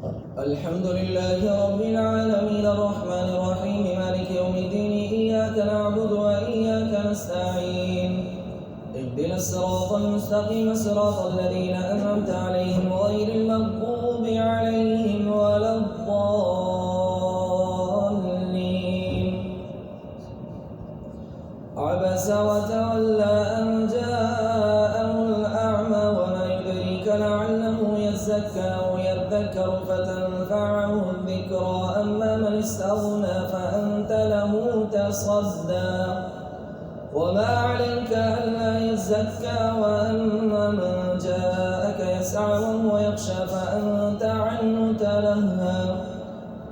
الحمد لله رب العالمين الرحمن الرحيم مالك يوم الدين إياك نعبد وإياك نستعين اهدنا الصراط المستقيم صراط الذين أنعمت عليهم غير المغضوب عليهم ولا الضالين عبس وتولى أن جاءه الأعمى وما يدريك لعله يزكى أو يذكر فتنفعه الذكرى أما من استغنى فأنت له تصدى وما عليك ألا يزكى وأما من جاءك يسعى وهو يخشى فأنت عنه تلهى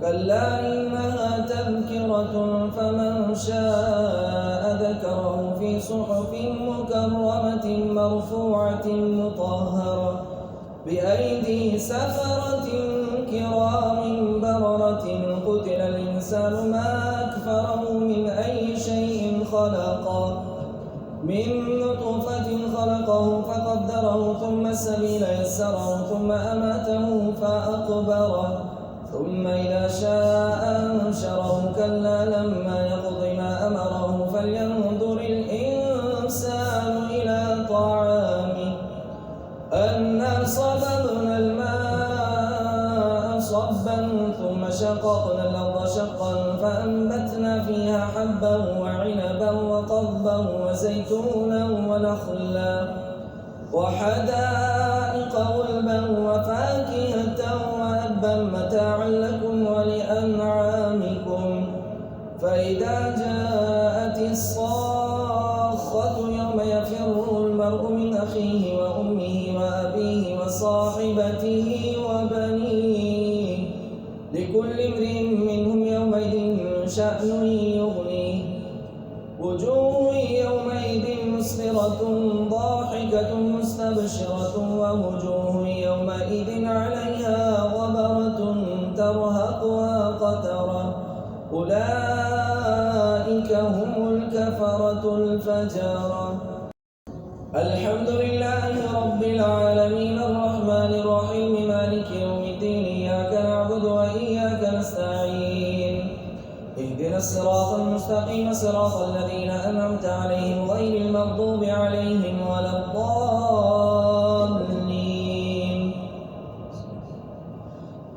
كلا إنها تذكرة فمن شاء ذكره في صحف مكرمة مرفوعة مطهرة بأيدي سفرة كرام بررة قتل الإنسان ما أكفره من أي شيء خلقه من نطفة خلقه فقدره ثم السبيل يسره ثم أماته فأقبره ثم إذا شاء أنشره كلا لما يقض ما أمره فلينظر الإنسان إلى طعامه أنا صببنا الماء صبا ثم شققنا الأرض شقا فأنبتنا فيها حبا وعنبا وقضبا وزيتونا ونخلا وحدائق غلبا وفاكهة وأبا متاعا لكم ولأنعامكم فإذا جاءت الصاخة يوم يفر المرء من أخيه وأمه وأبيه وصاحبته وبنيه لكل امرئ منهم يومئذ شأن يغنيه وجوه يومئذ مسفرة ضاحكة مستبشرة ووجوه يومئذ عليها غبرة ترهقها قترة أولئك هم الكفرة الفجرة الحمد لله رب العالمين الرحمن الرحيم مالك يوم الدين إياك نعبد وإياك نستعين اهدنا الصراط المستقيم صراط الذين أنعمت عليهم غير المغضوب عليهم ولا الضالين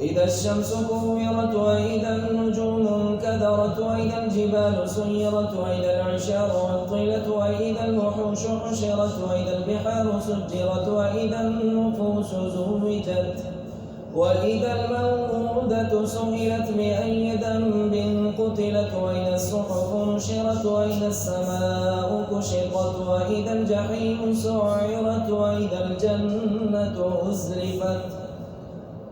إذا الشمس كورت وإذا النجوم انكدرت وإذا الجبال سيرت وإذا العشار عطلت وإذا الوحوش حشرت وإذا البحار سجرت وإذا النفوس زوجت وإذا الموءودة سئلت بأي ذنب قتلت وإذا الصحف نشرت وإذا السماء كشطت وإذا الجحيم سعرت وإذا الجنة أزلفت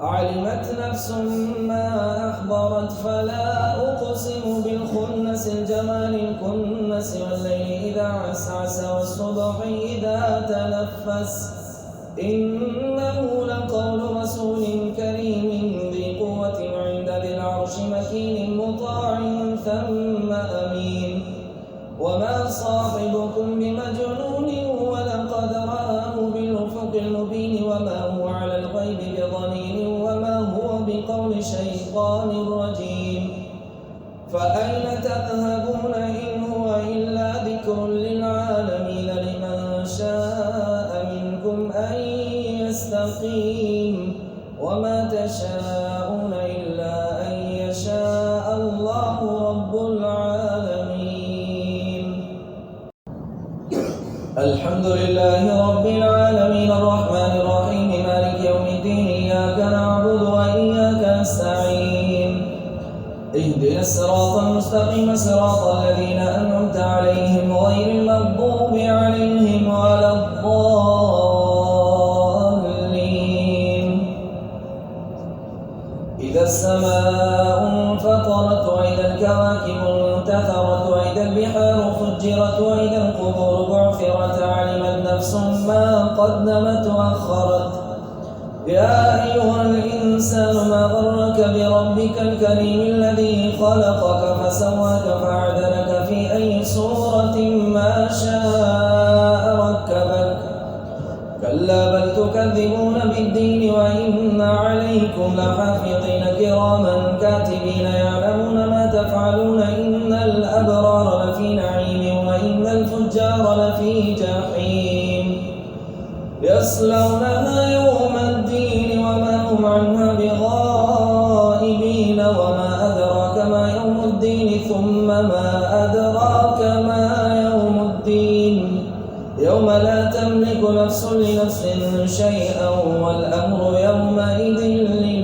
علمت نفس ما أحضرت فلا أقسم بالخنس الجمال الكنس والليل إذا عسعس والصبح إذا تنفس إنه لقول رسول كريم ذي قوة عند ذي العرش مكين مطاع ثم أمين وما صاحبكم بمجنون ولقد رآه بالأفق المبين وما هو على الغيب بضنين وما هو بقول شيطان رجيم فأين تذهبون إن هو إلا ذكر للعالمين لمن شاء منكم أن يستقيم وما تشاءون إلا أن يشاء الله رب العالمين الحمد لله رب العالمين الرحمن الرحيم مالك يوم الدين إياك نعبد وإياك نستعين اهدنا الصراط المستقيم صراط الذين أنعمت عليهم غير المغضوب عليهم ولا الضالين إذا السماء انفطرت وإذا الكواكب انتثرت وإذا البحار فجرت وإذا القبور بعثرت علمت نفس ما قدمت وأخرت يا أيها الإنسان ما غرك بربك الكريم الذي خلقك فسواك فعدلك في أي صورة ما شاء ركبك كلا بل تكذبون بالدين وإن عليكم عليكم لحافظين كراما كاتبين يعلمون ما تفعلون إن الأبرار لفي نعيم وإن الفجار لفي جحيم يصلونها يوم الدين وما هم عنها بغائبين وما أدراك ما يوم الدين ثم ما أدراك ما يوم الدين يوم لا تملك نفس لنفس شيئا والأمر يومئذ لله